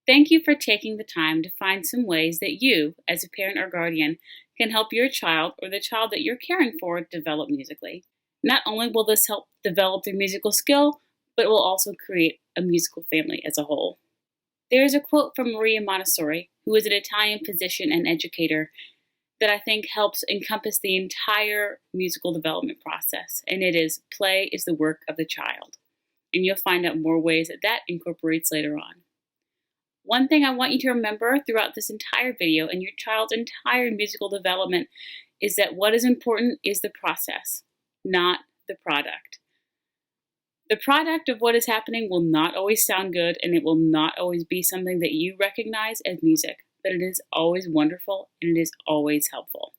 Thank you for taking the time to find some ways that you, as a parent or guardian, can help your child or the child that you're caring for develop musically. Not only will this help develop their musical skill, but it will also create a musical family as a whole. There is a quote from Maria Montessori, who is an Italian physician and educator, that I think helps encompass the entire musical development process, and it is, "Play is the work of the child." And you'll find out more ways that that incorporates later on. One thing I want you to remember throughout this entire video and your child's entire musical development is that what is important is the process, not the product. The product of what is happening will not always sound good, and it will not always be something that you recognize as music, but it is always wonderful and it is always helpful.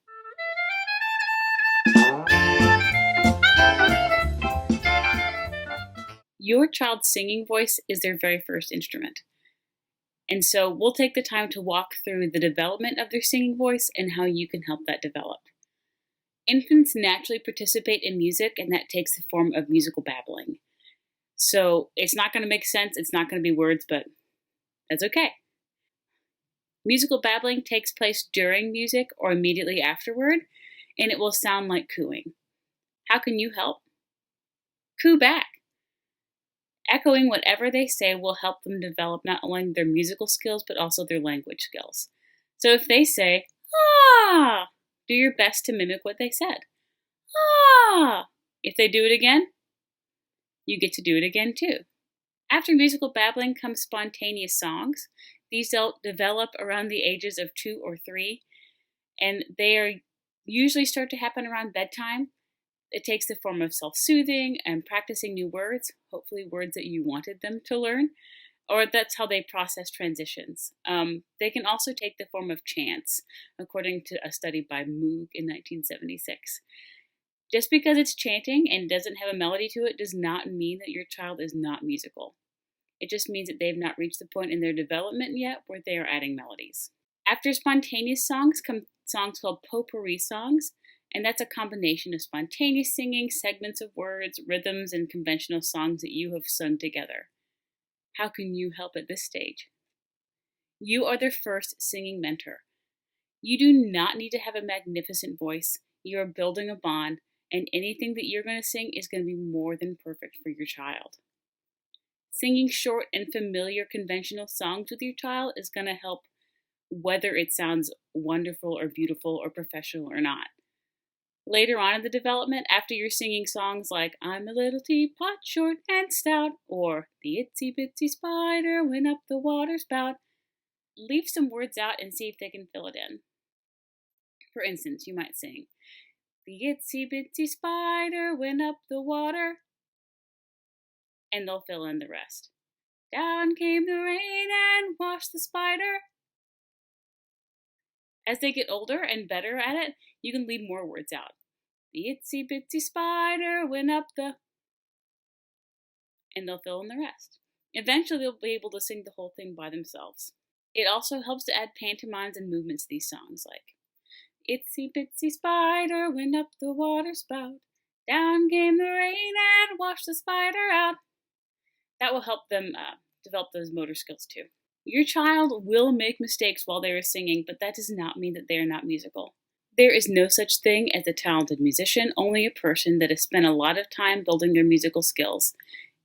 Your child's singing voice is their very first instrument. And so we'll take the time to walk through the development of their singing voice and how you can help that develop. Infants naturally participate in music, and that takes the form of musical babbling. So it's not going to make sense, it's not going to be words, but that's okay. Musical babbling takes place during music or immediately afterward, and it will sound like cooing. How can you help? Coo back. Echoing whatever they say will help them develop not only their musical skills, but also their language skills. So if they say, "ah," do your best to mimic what they said. "Ah." If they do it again, you get to do it again too. After musical babbling comes spontaneous songs. These develop around the ages of 2 or 3, and they usually start to happen around bedtime. It takes the form of self-soothing and practicing new words, hopefully words that you wanted them to learn, or that's how they process transitions. They can also take the form of chants, according to a study by Moog in 1976. Just because it's chanting and doesn't have a melody to it does not mean that your child is not musical. It just means that they've not reached the point in their development yet where they are adding melodies. After spontaneous songs come songs called potpourri songs, and that's a combination of spontaneous singing, segments of words, rhythms, and conventional songs that you have sung together. How can you help at this stage? You are their first singing mentor. You do not need to have a magnificent voice. You are building a bond, and anything that you're going to sing is going to be more than perfect for your child. Singing short and familiar conventional songs with your child is going to help whether it sounds wonderful or beautiful or professional or not. Later on in the development, after you're singing songs like "I'm a little teapot, short and stout," or "The itsy bitsy spider went up the water spout," leave some words out and see if they can fill it in. For instance, you might sing, "The itsy bitsy spider went up the water," and they'll fill in the rest. "Down came the rain and washed the spider." As they get older and better at it, you can leave more words out. "The itsy bitsy spider went up the," and they'll fill in the rest. Eventually, they'll be able to sing the whole thing by themselves. It also helps to add pantomimes and movements to these songs, like "Itsy bitsy spider went up the water spout. Down came the rain and washed the spider out." That will help them develop those motor skills too. Your child will make mistakes while they are singing, but that does not mean that they are not musical. There is no such thing as a talented musician, only a person that has spent a lot of time building their musical skills.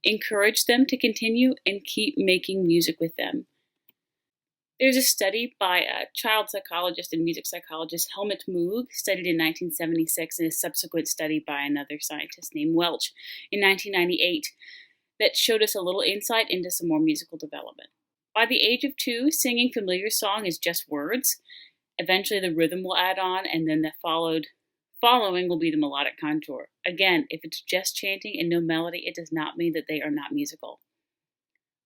Encourage them to continue and keep making music with them. There's a study by a child psychologist and music psychologist, Helmut Moog, studied in 1976, and a subsequent study by another scientist named Welch in 1998, that showed us a little insight into some more musical development. By the age of 2, singing familiar song is just words. Eventually the rhythm will add on, and then the following will be the melodic contour. Again, if it's just chanting and no melody, it does not mean that they are not musical.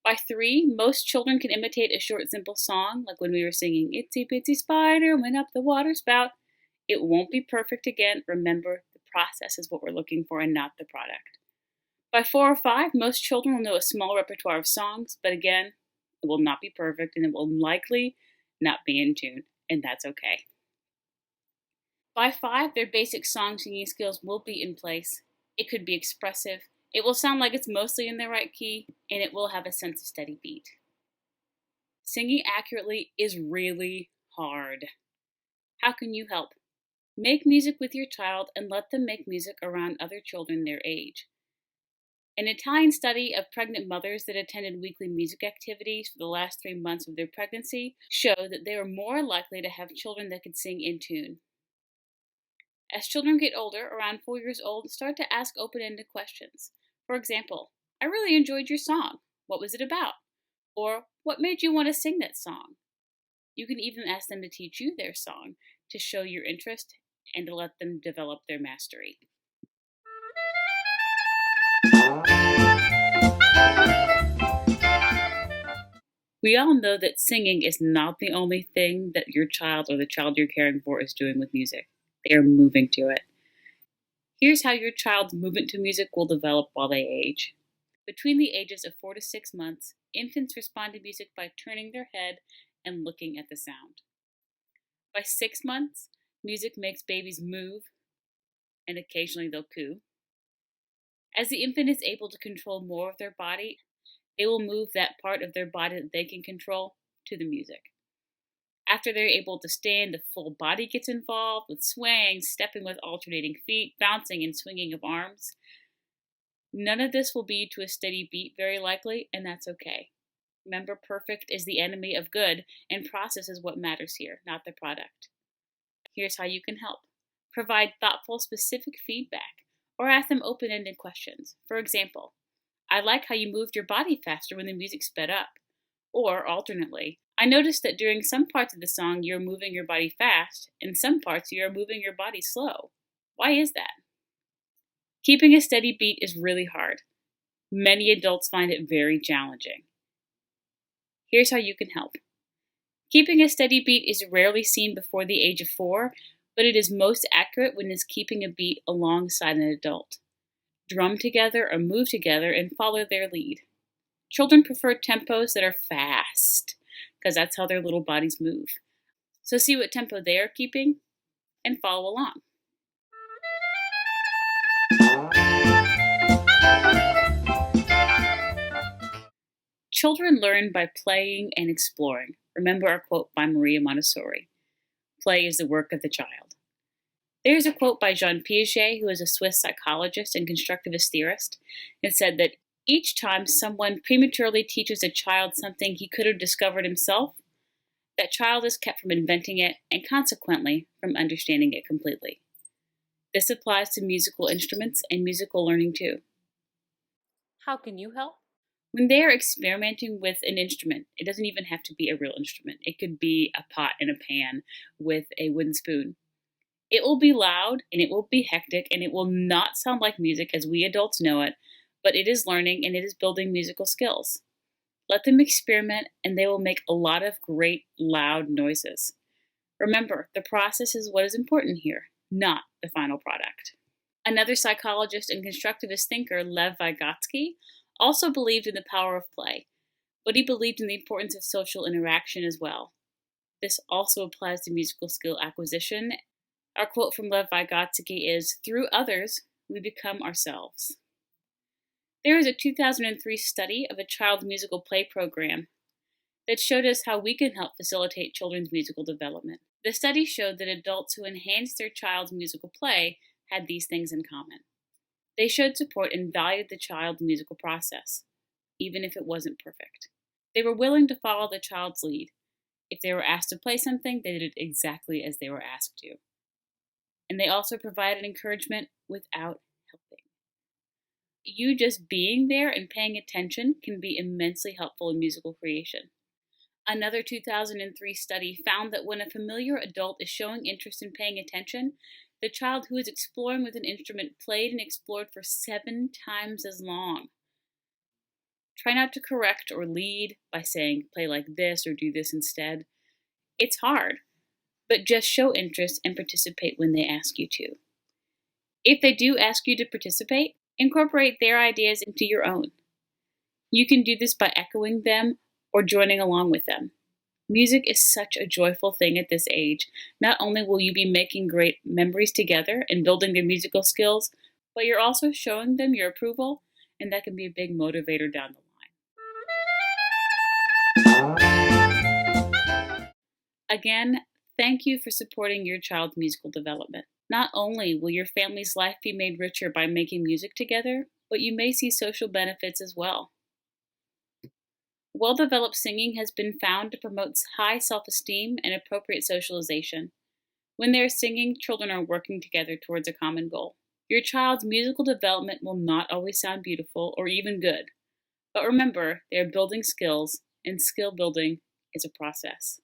By 3, most children can imitate a short, simple song, like when we were singing "Itsy bitsy spider went up the water spout." It won't be perfect again. Remember, the process is what we're looking for and not the product. By 4 or 5, most children will know a small repertoire of songs, but again, it will not be perfect and it will likely not be in tune, and that's okay. By 5, their basic song singing skills will be in place. It could be expressive. It will sound like it's mostly in the right key, and it will have a sense of steady beat. Singing accurately is really hard. How can you help? Make music with your child and let them make music around other children their age. An Italian study of pregnant mothers that attended weekly music activities for the last 3 months of their pregnancy showed that they were more likely to have children that could sing in tune. As children get older, around 4 years old, start to ask open-ended questions. For example, I really enjoyed your song. What was it about? Or, what made you want to sing that song? You can even ask them to teach you their song to show your interest and to let them develop their mastery. We all know that singing is not the only thing that your child or the child you're caring for is doing with music. They are moving to it. Here's how your child's movement to music will develop while they age. Between the ages of 4 to 6 months, infants respond to music by turning their head and looking at the sound. By 6 months, music makes babies move, and occasionally they'll coo. As the infant is able to control more of their body, they will move that part of their body that they can control to the music. After they're able to stand, the full body gets involved with swaying, stepping with alternating feet, bouncing and swinging of arms. None of this will be to a steady beat, very likely, and that's okay. Remember, perfect is the enemy of good, and process is what matters here, not the product. Here's how you can help. Provide thoughtful, specific feedback, or ask them open-ended questions. For example, I like how you moved your body faster when the music sped up. Or, alternately, I noticed that during some parts of the song you're moving your body fast, and some parts you're moving your body slow. Why is that? Keeping a steady beat is really hard. Many adults find it very challenging. Here's how you can help. Keeping a steady beat is rarely seen before the age of 4, but it is most accurate when it's keeping a beat alongside an adult. Drum together or move together and follow their lead. Children prefer tempos that are fast, because that's how their little bodies move. So see what tempo they are keeping and follow along. Children learn by playing and exploring. Remember our quote by Maria Montessori. Play is the work of the child. There's a quote by Jean Piaget, who is a Swiss psychologist and constructivist theorist, and said that each time someone prematurely teaches a child something he could have discovered himself, that child is kept from inventing it and consequently from understanding it completely. This applies to musical instruments and musical learning too. How can you help? When they are experimenting with an instrument, it doesn't even have to be a real instrument. It could be a pot and a pan with a wooden spoon. It will be loud and it will be hectic and it will not sound like music as we adults know it, but it is learning and it is building musical skills. Let them experiment and they will make a lot of great loud noises. Remember, the process is what is important here, not the final product. Another psychologist and constructivist thinker, Lev Vygotsky, also believed in the power of play, but he believed in the importance of social interaction as well. This also applies to musical skill acquisition. Our quote from Lev Vygotsky is, "Through others, we become ourselves." There is a 2003 study of a child's musical play program that showed us how we can help facilitate children's musical development. The study showed that adults who enhanced their child's musical play had these things in common. They showed support and valued the child's musical process, even if it wasn't perfect. They were willing to follow the child's lead. If they were asked to play something, they did it exactly as they were asked to. And they also provided encouragement without helping. You just being there and paying attention can be immensely helpful in musical creation. Another 2003 study found that when a familiar adult is showing interest in paying attention, the child who is exploring with an instrument played and explored for 7 times as long. Try not to correct or lead by saying, play like this or do this instead. It's hard, but just show interest and participate when they ask you to. If they do ask you to participate, incorporate their ideas into your own. You can do this by echoing them or joining along with them. Music is such a joyful thing at this age. Not only will you be making great memories together and building their musical skills, but you're also showing them your approval, and that can be a big motivator down the line. Again, thank you for supporting your child's musical development. Not only will your family's life be made richer by making music together, but you may see social benefits as well. Well developed singing has been found to promote high self esteem and appropriate socialization. When they are singing, children are working together towards a common goal. Your child's musical development will not always sound beautiful or even good, but remember, they are building skills, and skill building is a process.